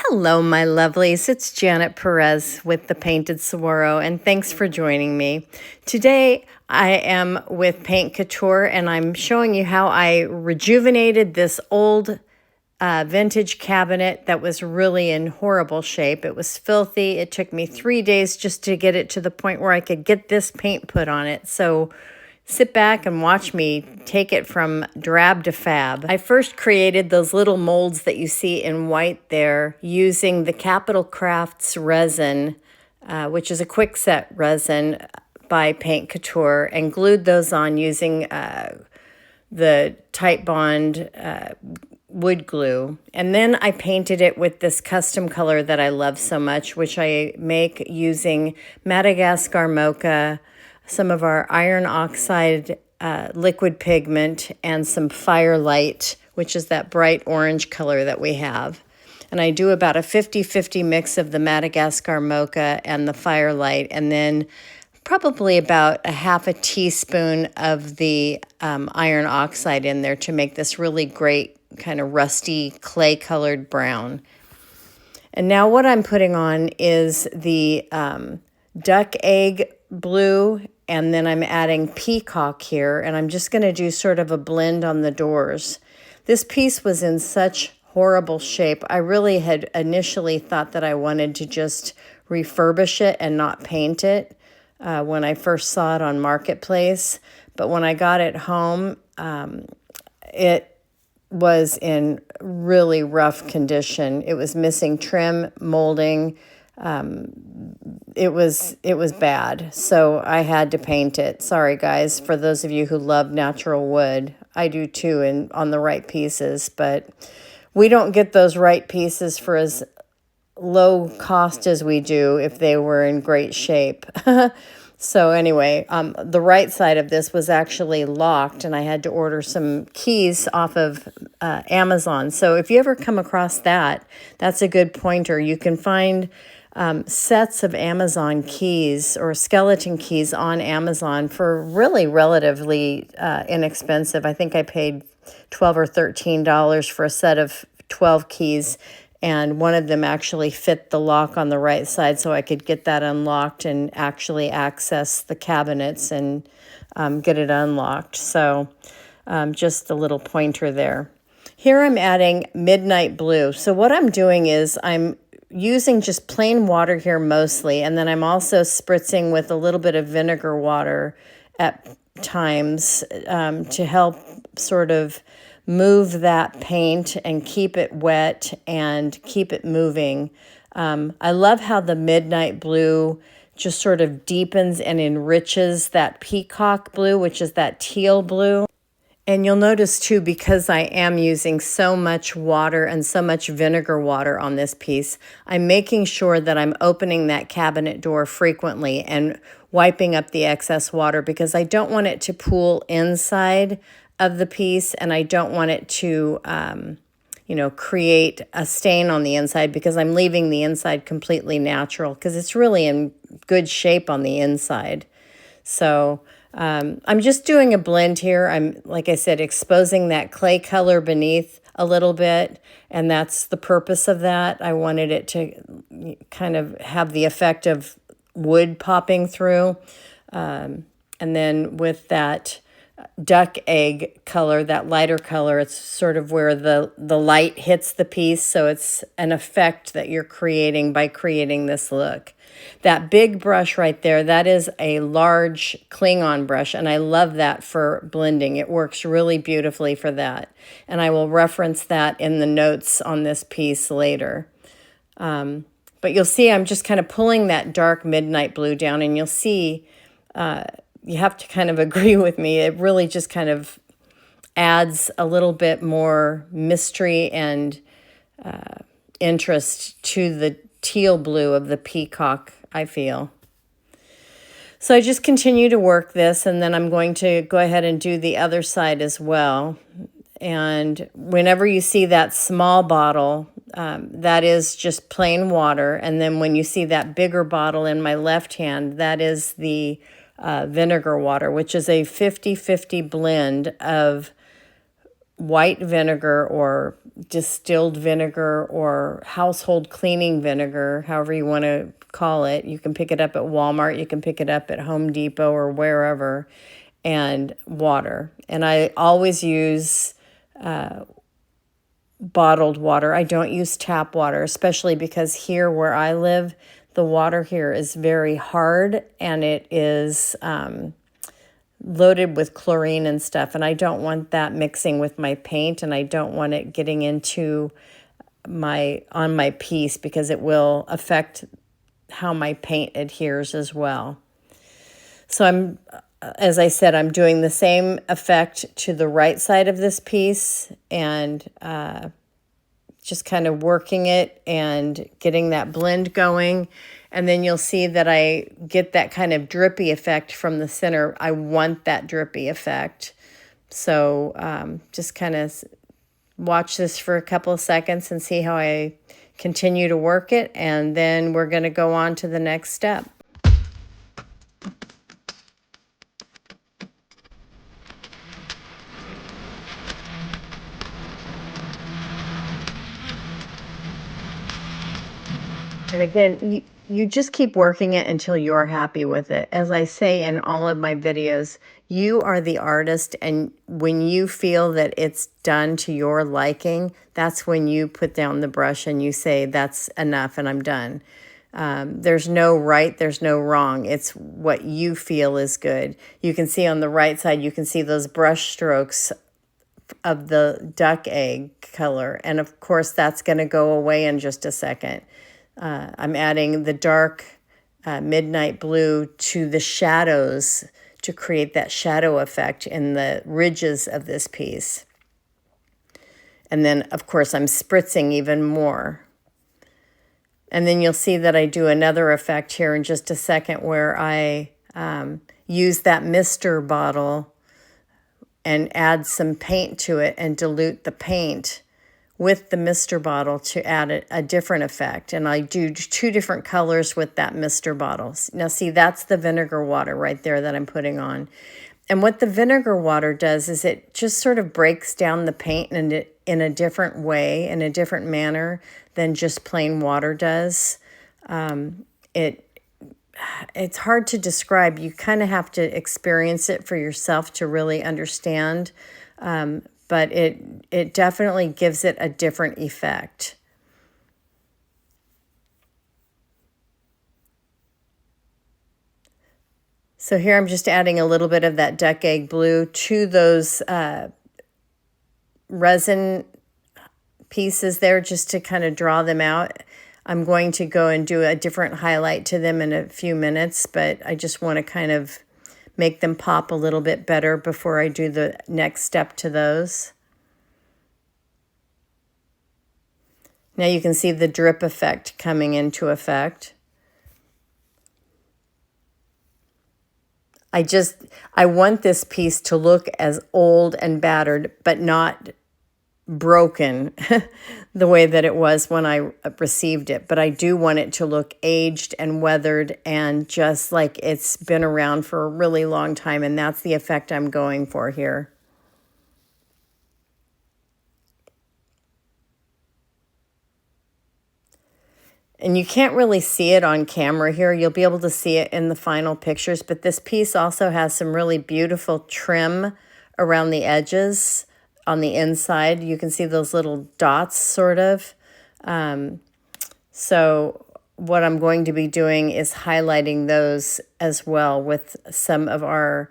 Hello, my lovelies. It's Janet Perez with the Painted Saguaro, and thanks for joining me. Today, I am with Paint Couture, and I'm showing you how I rejuvenated this old vintage cabinet that was really in horrible shape. It was filthy. It took me 3 days just to get it to the point where I could get this paint put on it. So sit back and watch me take it from drab to fab. I first created those little molds that you see in white there using the Capital Crafts resin, which is a quick set resin by Paint Couture, and glued those on using the Tight Bond wood glue. And then I painted it with this custom color that I love so much, which I make using Madagascar Mocha, some of our Iron Oxide Liquid Pigment, and some Firelight, which is that bright orange color that we have. And I do about a 50-50 mix of the Madagascar Mocha and the Firelight, and then probably about a half a teaspoon of the Iron Oxide in there to make this really great kind of rusty clay-colored brown. And now what I'm putting on is the duck egg blue, and then I'm adding Peacock here, and I'm just going to do sort of a blend on the doors. This piece was in such horrible shape. I really had initially thought that I wanted to just refurbish it and not paint it when I first saw it on Marketplace. But when I got it home, it was in really rough condition. It was missing trim, molding. It was bad, so I had to paint it. Sorry, guys, for those of you who love natural wood. I do too, and on the right pieces, but we don't get those right pieces for as low cost as we do if they were in great shape. So anyway, the right side of this was actually locked, and I had to order some keys off of Amazon. So if you ever come across that, that's a good pointer. You can find sets of Amazon keys or skeleton keys on Amazon for really relatively inexpensive. I think I paid $12 or $13 for a set of 12 keys, and one of them actually fit the lock on the right side, so I could get that unlocked and actually access the cabinets and get it unlocked. So just a little pointer there. Here I'm adding Midnight Blue. So what I'm doing is I'm using just plain water here mostly, and then I'm also spritzing with a little bit of vinegar water at times to help sort of move that paint and keep it wet and keep it moving. I love how the Midnight Blue just sort of deepens and enriches that Peacock blue, which is that teal blue. And you'll notice too, because I am using so much water and so much vinegar water on this piece, I'm making sure that I'm opening that cabinet door frequently and wiping up the excess water, because I don't want it to pool inside of the piece, and I don't want it to, create a stain on the inside, because I'm leaving the inside completely natural, because it's really in good shape on the inside. So I'm just doing a blend here. I'm, like I said, exposing that clay color beneath a little bit, and that's the purpose of that. I wanted it to kind of have the effect of wood popping through. And then with that duck egg color, that lighter color, it's sort of where the light hits the piece, so it's an effect that you're creating by creating this look. That big brush right there, that is a large Klingon brush, and I love that for blending. It works really beautifully for that, and I will reference that in the notes on this piece later. But you'll see I'm just kind of pulling that dark midnight blue down, and you'll see you have to kind of agree with me. It really just kind of adds a little bit more mystery and interest to the teal blue of the Peacock, I feel. So I just continue to work this, and then I'm going to go ahead and do the other side as well. And whenever you see that small bottle, that is just plain water. And then when you see that bigger bottle in my left hand, that is the vinegar water, which is a 50-50 blend of white vinegar or distilled vinegar or household cleaning vinegar, however you want to call it. You can pick it up at Walmart, you can pick it up at Home Depot or wherever, and water. And I always use bottled water. I don't use tap water, especially because here where I live, the water here is very hard and it is loaded with chlorine and stuff. And I don't want that mixing with my paint, and I don't want it getting into on my piece, because it will affect how my paint adheres as well. So as I said, I'm doing the same effect to the right side of this piece, and just kind of working it and getting that blend going. And then you'll see that I get that kind of drippy effect from the center. I want that drippy effect. So just kind of watch this for a couple of seconds and see how I continue to work it. And then we're going to go on to the next step. And again, you just keep working it until you're happy with it. As I say in all of my videos, you are the artist, and when you feel that it's done to your liking, that's when you put down the brush and you say, that's enough and I'm done. There's no right, there's no wrong. It's what you feel is good. You can see on the right side, you can see those brush strokes of the duck egg color. And of course, that's going to go away in just a second. I'm adding the dark midnight blue to the shadows to create that shadow effect in the ridges of this piece. And then, of course, I'm spritzing even more. And then you'll see that I do another effect here in just a second, where I use that mister bottle and add some paint to it and dilute the paint with the mister bottle to add a different effect. And I do 2 different colors with that mister bottle. Now see, that's the vinegar water right there that I'm putting on. And what the vinegar water does is it just sort of breaks down the paint in a different way, in a different manner than just plain water does. It's hard to describe. You kind of have to experience it for yourself to really understand. But it definitely gives it a different effect. So here I'm just adding a little bit of that duck egg blue to those resin pieces there, just to kind of draw them out. I'm going to go and do a different highlight to them in a few minutes, but I just want to kind of make them pop a little bit better before I do the next step to those. Now you can see the drip effect coming into effect. I want this piece to look as old and battered, but not broken the way that it was when I received it. But I do want it to look aged and weathered and just like it's been around for a really long time. And that's the effect I'm going for here. And you can't really see it on camera here. You'll be able to see it in the final pictures. But this piece also has some really beautiful trim around the edges. On the inside, you can see those little dots, sort of. So what I'm going to be doing is highlighting those as well with some of our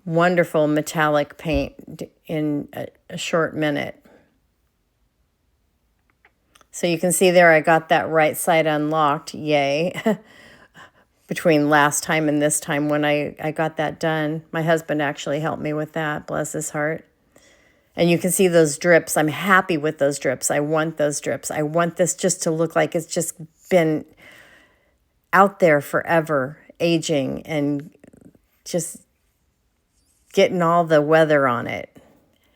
wonderful metallic paint in a short minute. So you can see there I got that right side unlocked, yay, between last time and this time when I got that done. My husband actually helped me with that, bless his heart. And you can see those drips. I'm happy with those drips. I want those drips. I want this just to look like it's just been out there forever, aging and just getting all the weather on it.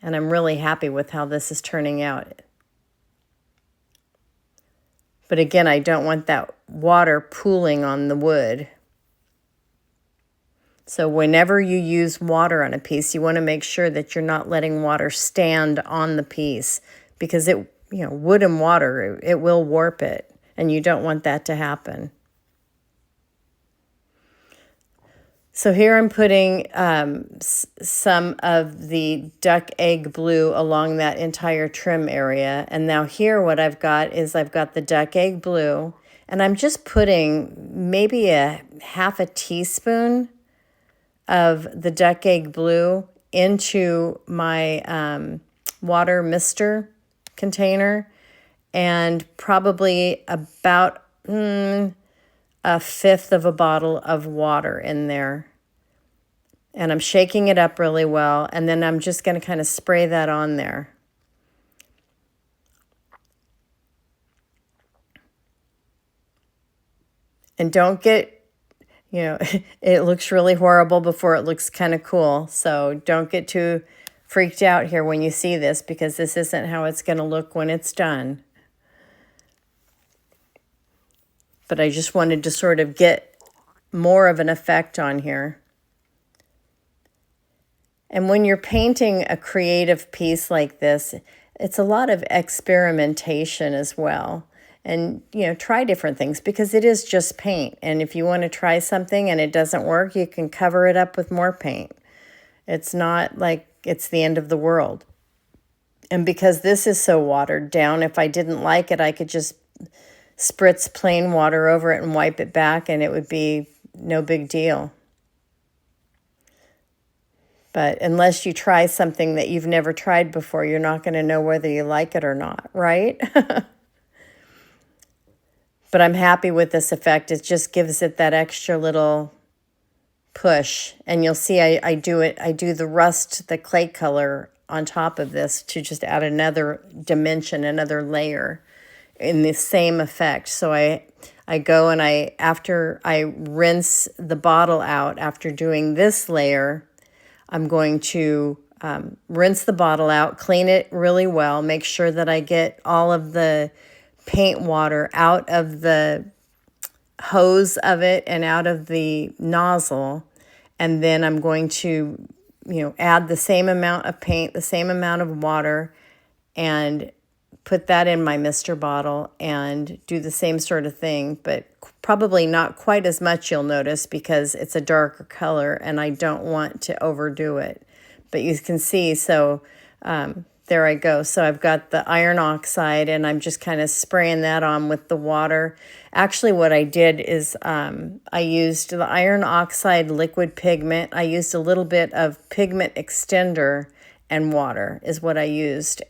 And I'm really happy with how this is turning out. But again, I don't want that water pooling on the wood. So whenever you use water on a piece, you want to make sure that you're not letting water stand on the piece, because wood and water, it will warp it, and you don't want that to happen. So here I'm putting some of the duck egg blue along that entire trim area. And now here what I've got is I've got the duck egg blue, and I'm just putting maybe a half a teaspoon of the duck egg blue into my water mister container, and probably about a fifth of a bottle of water in there. And I'm shaking it up really well, and then I'm just going to kind of spray that on there. And don't get, it looks really horrible before it looks kind of cool. So don't get too freaked out here when you see this, because this isn't how it's going to look when it's done. But I just wanted to sort of get more of an effect on here. And when you're painting a creative piece like this, it's a lot of experimentation as well. And, try different things, because it is just paint. And if you want to try something and it doesn't work, you can cover it up with more paint. It's not like it's the end of the world. And because this is so watered down, if I didn't like it, I could just spritz plain water over it and wipe it back, and it would be no big deal. But unless you try something that you've never tried before, you're not going to know whether you like it or not, right? But I'm happy with this effect. It just gives it that extra little push. And you'll see I do the rust, the clay color on top of this to just add another dimension, another layer in the same effect. So I go and after I rinse the bottle out, after doing this layer, I'm going to rinse the bottle out, clean it really well, make sure that I get all of the paint water out of the hose of it and out of the nozzle. And then I'm going to, add the same amount of paint, the same amount of water, and put that in my mister bottle and do the same sort of thing, but probably not quite as much, you'll notice, because it's a darker color and I don't want to overdo it. But you can see, so there I go. So I've got the iron oxide, and I'm just kind of spraying that on with the water. Actually, what I did is I used the Iron Oxide Liquid Pigment. I used a little bit of pigment extender and water is what I used.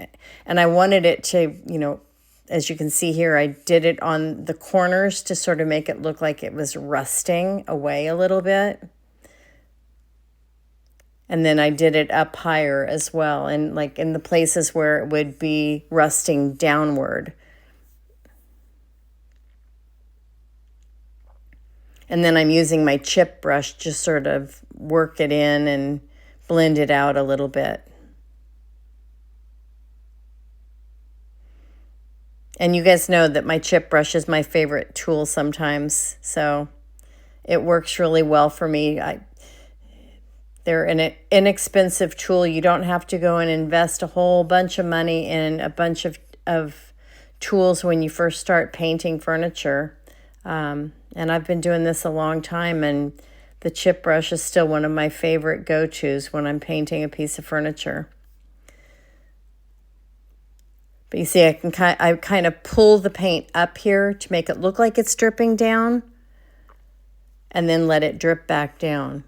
And I wanted it to, as you can see here, I did it on the corners to sort of make it look like it was rusting away a little bit. And then I did it up higher as well, and like in the places where it would be rusting downward. And then I'm using my chip brush to sort of work it in and blend it out a little bit. And you guys know that my chip brush is my favorite tool sometimes, so it works really well for me. They're an inexpensive tool. You don't have to go and invest a whole bunch of money in a bunch of tools when you first start painting furniture. And I've been doing this a long time, and the chip brush is still one of my favorite go-tos when I'm painting a piece of furniture. But you see, I kind of pull the paint up here to make it look like it's dripping down, and then let it drip back down.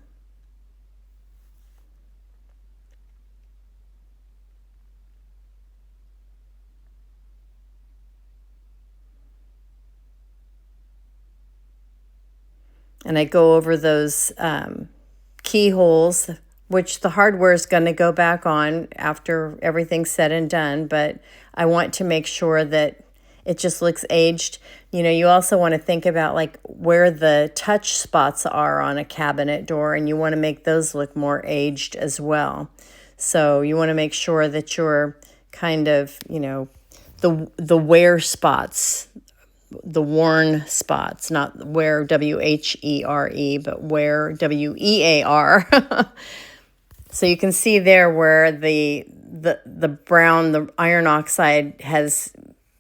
And I go over those keyholes, which the hardware is going to go back on after everything's said and done. But I want to make sure that it just looks aged. You also want to think about like where the touch spots are on a cabinet door, and you want to make those look more aged as well. So you want to make sure that you're kind of, the wear spots, the worn spots, not wear, W-H-E-R-E, but wear, W-E-A-R. So you can see there where the brown, the iron oxide has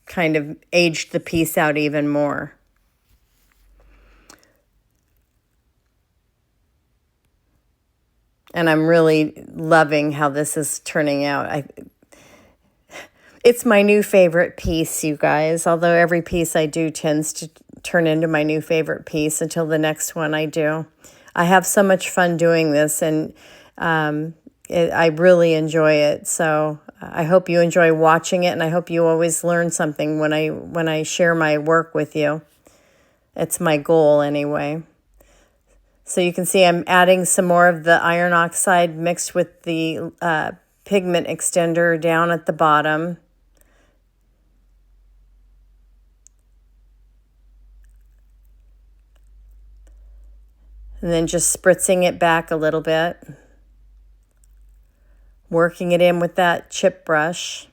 kind of aged the piece out even more. And I'm really loving how this is turning out. It's my new favorite piece, you guys, although every piece I do tends to turn into my new favorite piece until the next one I do. I have so much fun doing this, and I really enjoy it. So I hope you enjoy watching it, and I hope you always learn something when I share my work with you. It's my goal anyway. So you can see I'm adding some more of the iron oxide mixed with the pigment extender down at the bottom. And then just spritzing it back a little bit. Working it in with that chip brush.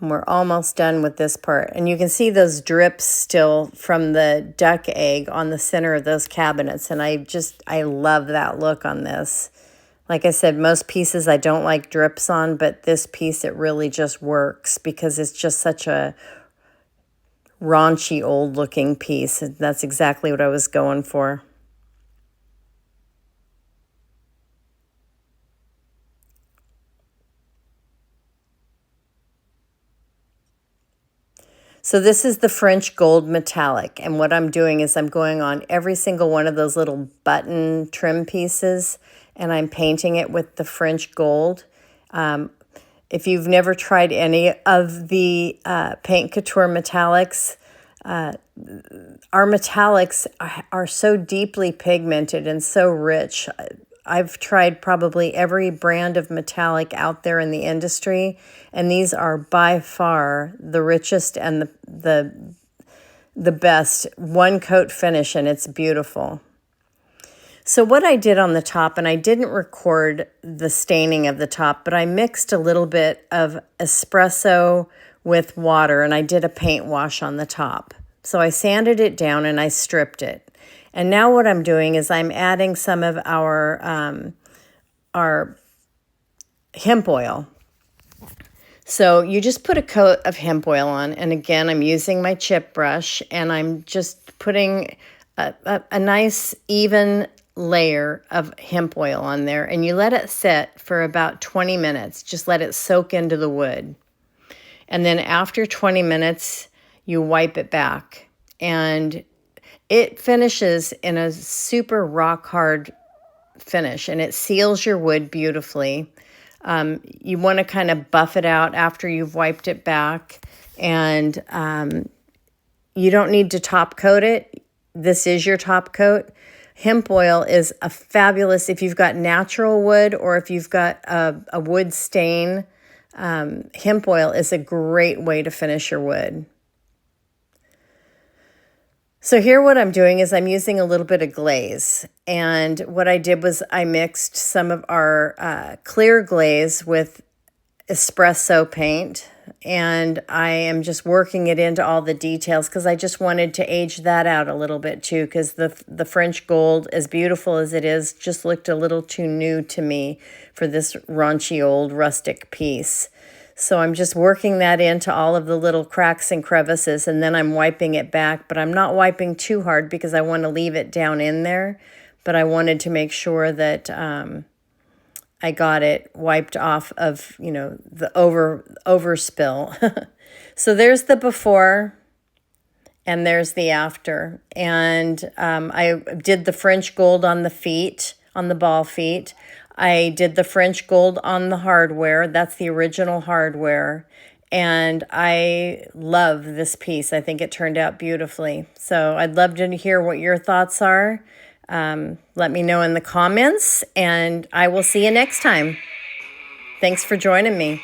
And we're almost done with this part. And you can see those drips still from the duck egg on the center of those cabinets. And I love that look on this. Like I said, most pieces I don't like drips on, but this piece, it really just works because it's just such a raunchy old looking piece. That's exactly what I was going for. So this is the French Gold Metallic, and what I'm doing is I'm going on every single one of those little button trim pieces, and I'm painting it with the French Gold. If you've never tried any of the Paint Couture metallics, our metallics are so deeply pigmented and so rich. I've tried probably every brand of metallic out there in the industry, and these are by far the richest and the best one coat finish, and it's beautiful. So what I did on the top, and I didn't record the staining of the top, but I mixed a little bit of espresso with water, and I did a paint wash on the top. So I sanded it down and I stripped it. And now what I'm doing is I'm adding some of our hemp oil. So you just put a coat of hemp oil on, and again, I'm using my chip brush, and I'm just putting a nice even layer of hemp oil on there, and you let it set for about 20 minutes. Just let it soak into the wood. And then after 20 minutes, you wipe it back, and it finishes in a super rock hard finish, and it seals your wood beautifully. You want to kind of buff it out after you've wiped it back, and you don't need to top coat it. This is your top coat. Hemp oil is a fabulous, if you've got natural wood or if you've got a wood stain, hemp oil is a great way to finish your wood. So here what I'm doing is I'm using a little bit of glaze. And what I did was I mixed some of our clear glaze with espresso paint. And I am just working it into all the details because I just wanted to age that out a little bit too, because the French gold, as beautiful as it is, just looked a little too new to me for this raunchy old rustic piece. So I'm just working that into all of the little cracks and crevices, and then I'm wiping it back, but I'm not wiping too hard because I want to leave it down in there, but I wanted to make sure that I got it wiped off of, you know, the overspill. So there's the before and there's the after. And I did the French gold on the feet, on the ball feet. I did the French gold on the hardware. That's the original hardware. And I love this piece. I think it turned out beautifully. So I'd love to hear what your thoughts are. Let me know in the comments, and I will see you next time. Thanks for joining me.